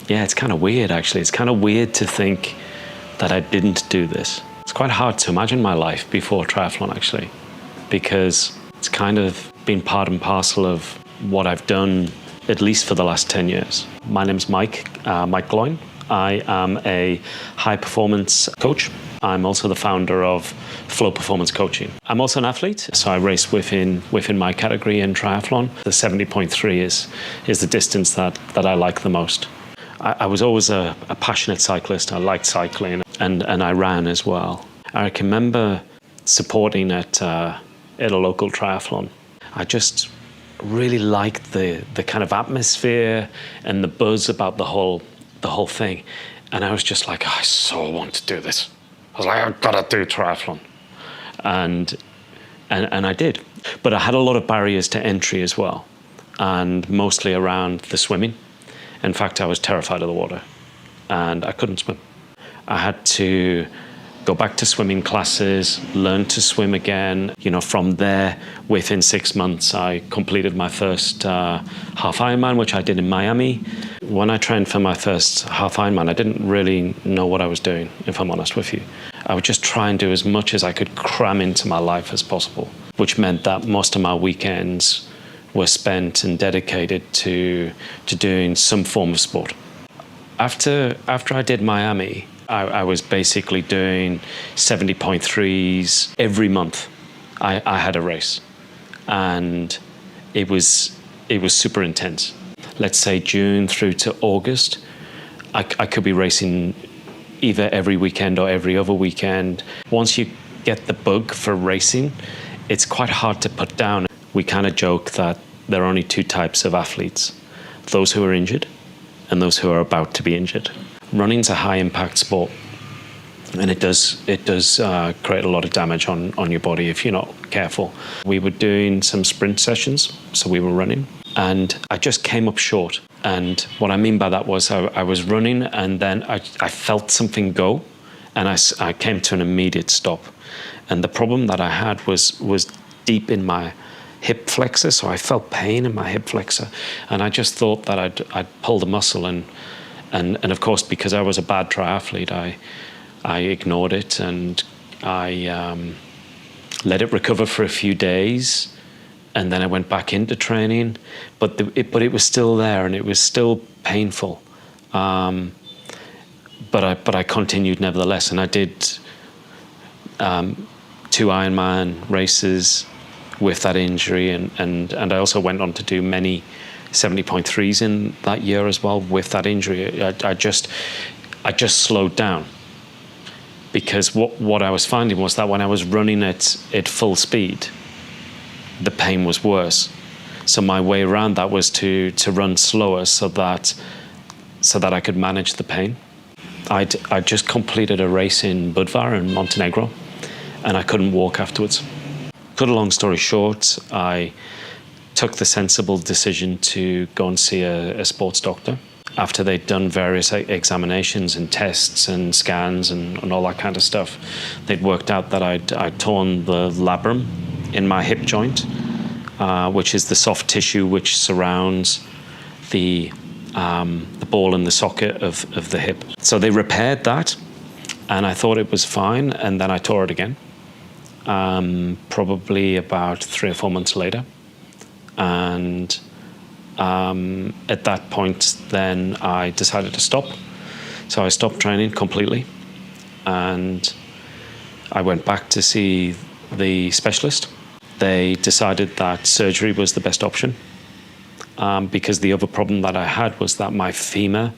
Yeah, it's kind of weird, actually. It's kind of weird to think that I didn't do this. It's quite hard to imagine my life before triathlon, actually, because it's kind of been part and parcel of what I've done, at least for the last 10 years. My name's Mike Gloyn. I am a high-performance coach. I'm also the founder of Flow Performance Coaching. I'm also an athlete, so I race within my category in triathlon. The 70.3 is the distance that I like the most. I was always a passionate cyclist. I liked cycling, and I ran as well. I can remember supporting at a local triathlon. I just really liked the kind of atmosphere and the buzz about the whole thing. And I was just like, I so want to do this. I was like, I've got to do triathlon. And I did. But I had a lot of barriers to entry as well, and mostly around the swimming. In fact, I was terrified of the water, and I couldn't swim. I had to go back to swimming classes, learn to swim again. From there, within 6 months, I completed my first half Ironman, which I did in Miami. When I trained for my first half Ironman, I didn't really know what I was doing, if I'm honest with you. I would just try and do as much as I could cram into my life as possible, which meant that most of my weekends were spent and dedicated to doing some form of sport. After I did Miami, I was basically doing 70.3s every month. I had a race, and it was super intense. Let's say June through to August, I could be racing either every weekend or every other weekend. Once you get the bug for racing, it's quite hard to put down. We kind of joke that there are only two types of athletes: those who are injured and those who are about to be injured. Running's a high impact sport, and it does create a lot of damage on your body if you're not careful. We were doing some sprint sessions, so we were running, and I just came up short. And what I mean by that was I was running, and then I felt something go, and I came to an immediate stop. And the problem that I had was deep in my hip flexor, so I felt pain in my hip flexor, and I just thought that I'd pulled a muscle, and of course, because I was a bad triathlete, I ignored it, and I let it recover for a few days, and then I went back into training, but it was still there, and it was still painful, but I continued nevertheless, and I did 2 Ironman races with that injury, and I also went on to do many 70.3s in that year as well with that injury. I just slowed down, because what I was finding was that when I was running at full speed, the pain was worse. So my way around that was to run slower so that I could manage the pain. I just completed a race in Budva in Montenegro, and I couldn't walk afterwards. Cut a long story short, I took the sensible decision to go and see a sports doctor. After they'd done various examinations and tests and scans and all that kind of stuff, they'd worked out that I'd torn the labrum in my hip joint, which is the soft tissue which surrounds the ball and the socket of the hip. So they repaired that, and I thought it was fine, and then I tore it again. Probably about 3 or 4 months later, and at that point then I decided to stop. So I stopped training completely, and I went back to see the specialist. They decided that surgery was the best option, because the other problem that I had was that my femur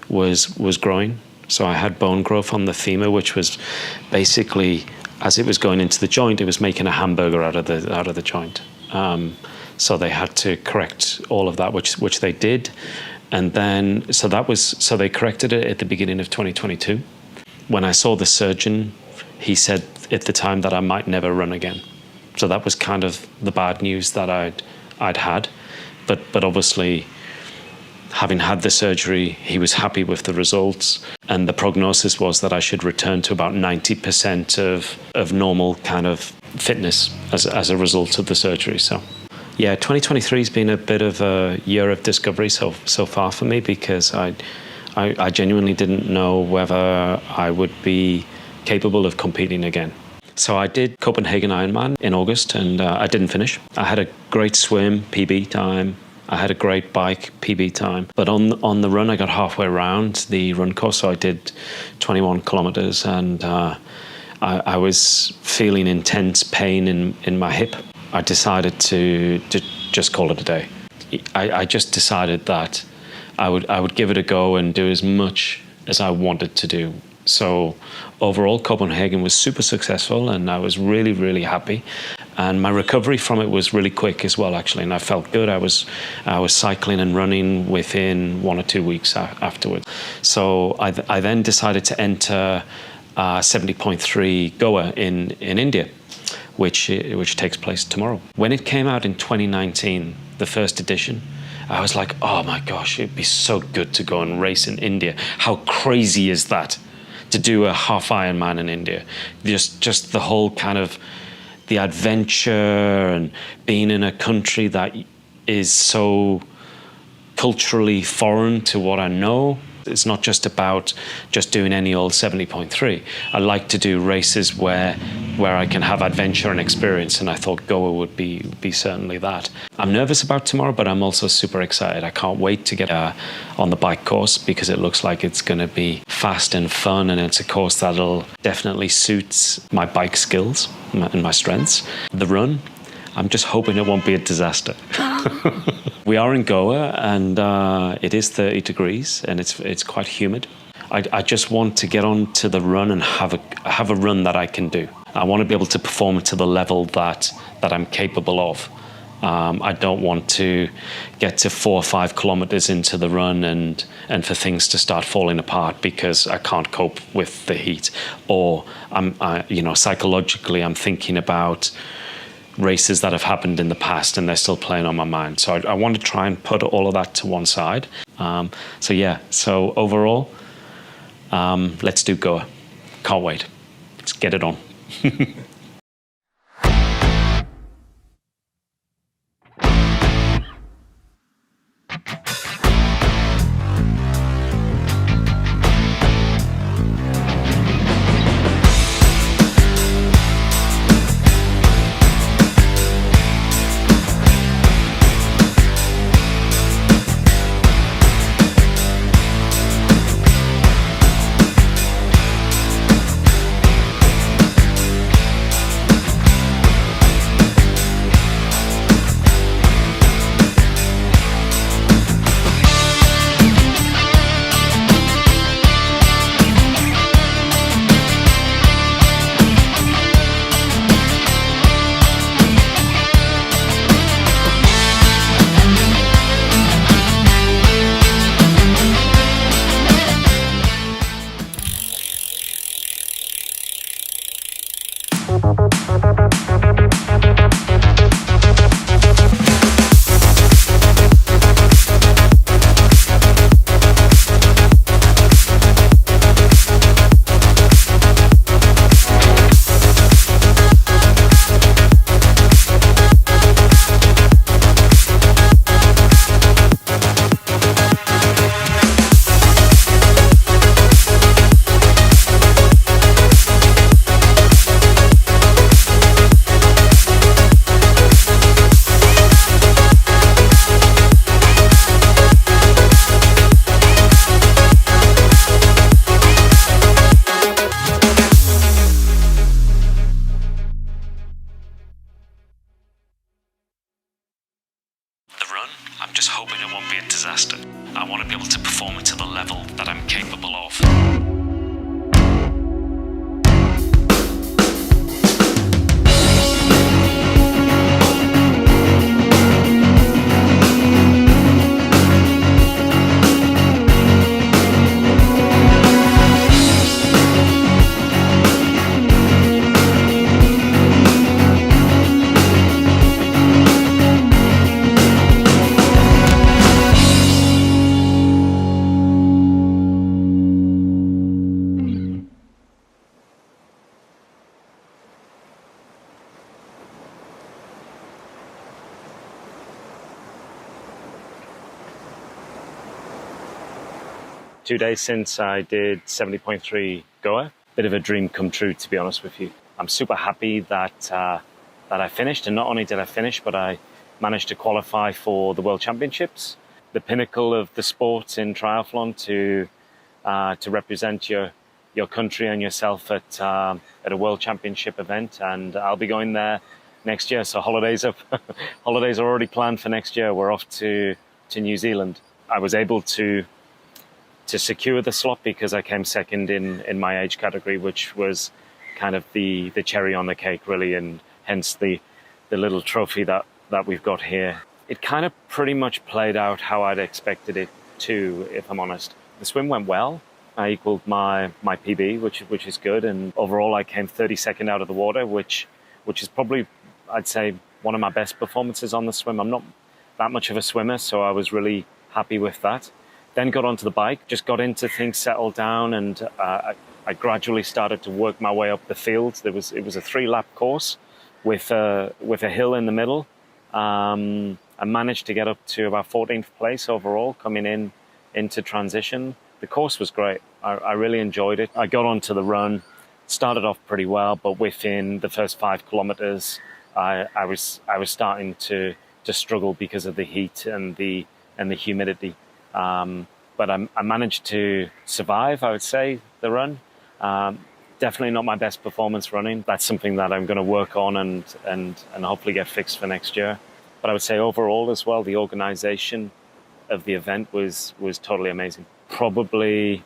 was growing. So I had bone growth on the femur, which was basically, as it was going into the joint, it was making a hamburger out of the joint. So they had to correct all of that, which they did, and then so they corrected it at the beginning of 2022. When I saw the surgeon, he said at the time that I might never run again. So that was kind of the bad news that I'd had, but obviously, having had the surgery, he was happy with the results, and the prognosis was that I should return to about 90% of normal kind of fitness as a result of the surgery. So Yeah, 2023 has been a bit of a year of discovery so far for me, because I genuinely didn't know whether I would be capable of competing again. So I did Copenhagen Ironman in August, and I didn't finish. I had a great swim, PB time. I had a great bike, PB time. But on the run, I got halfway around the run course, so I did 21 kilometers, and I was feeling intense pain in my hip. I decided to just call it a day. I just decided that I would give it a go and do as much as I wanted to do. So overall, Copenhagen was super successful, and I was really, really happy. And my recovery from it was really quick as well, actually, and I felt good. I was cycling and running within 1 or 2 weeks afterwards. So I then decided to enter 70.3 Goa in India, which takes place tomorrow. When it came out in 2019, the first edition, I was like, oh my gosh, it'd be so good to go and race in India. How crazy is that, to do a half Ironman in India? Just the whole kind of the adventure, and being in a country that is so culturally foreign to what I know. It's not just about just doing any old 70.3. I like to do races where I can have adventure and experience, and I thought Goa would be certainly that. I'm nervous about tomorrow, but I'm also super excited. I can't wait to get on the bike course, because it looks like it's going to be fast and fun, and it's a course that'll definitely suit my bike skills and my strengths. The run, I'm just hoping it won't be a disaster. We are in Goa, and it is 30 degrees, and it's quite humid. I just want to get onto the run and have a run that I can do. I want to be able to perform to the level that I'm capable of. I don't want to get to 4 or 5 kilometers into the run and for things to start falling apart because I can't cope with the heat, or psychologically I'm thinking about races that have happened in the past and they're still playing on my mind. So I want to try and put all of that to one side. So overall, let's do Goa. Can't wait. Let's get it on. I'm just hoping it won't be a disaster. I want to be able to perform it to the level that I'm capable of. 2 days since I did 70.3 Goa. Bit of a dream come true, to be honest with you. I'm super happy that I finished, and not only did I finish, but I managed to qualify for the World Championships, the pinnacle of the sport in triathlon, to represent your country and yourself at a World Championship event. And I'll be going there next year. So holidays are already planned for next year. We're off to New Zealand. I was able to secure the slot because I came second in my age category, which was kind of the cherry on the cake, really, and hence the little trophy that we've got here. It kind of pretty much played out how I'd expected it to, if I'm honest. The swim went well. I equaled my PB, which is good, and overall I came 32nd out of the water, which is probably, I'd say, one of my best performances on the swim. I'm not that much of a swimmer, so I was really happy with that. Then got onto the bike, just got into things, settled down, and I gradually started to work my way up the field. It was a 3-lap course with a hill in the middle. I managed to get up to about 14th place overall, coming into transition. The course was great. I really enjoyed it. I got onto the run, started off pretty well, but within the first 5 kilometers, I was starting to struggle because of the heat and the humidity. But I managed to survive, I would say, the run. Definitely not my best performance running. That's something that I'm going to work on and hopefully get fixed for next year. But I would say overall as well, the organization of the event was totally amazing. Probably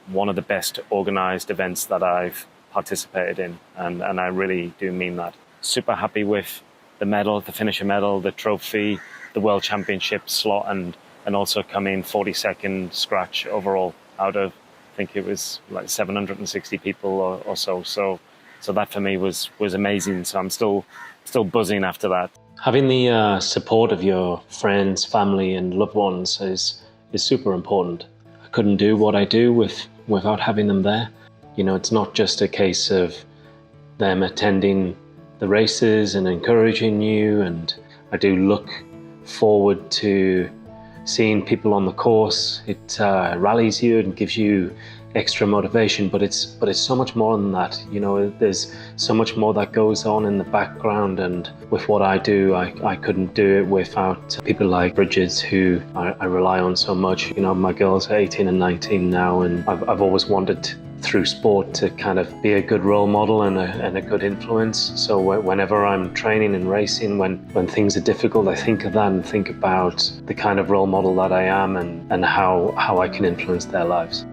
one of the best organized events that I've participated in, and I really do mean that. Super happy with the medal, the finisher medal, the trophy, the World Championship slot, and also come in 42nd scratch overall out of, I think it was like 760 people or so. So that for me was amazing. So I'm still buzzing after that. Having the support of your friends, family, and loved ones is super important. I couldn't do what I do without having them there. You know, it's not just a case of them attending the races and encouraging you, and I do look forward to seeing people on the course. It rallies you and gives you extra motivation, but it's so much more than that. You know, there's so much more that goes on in the background, and with what I do, I couldn't do it without people like Bridget, who I rely on so much. You know, my girls are 18 and 19 now, and I've always wanted through sport to kind of be a good role model and a good influence. So whenever I'm training and racing, when things are difficult, I think of that and think about the kind of role model that I am and how I can influence their lives.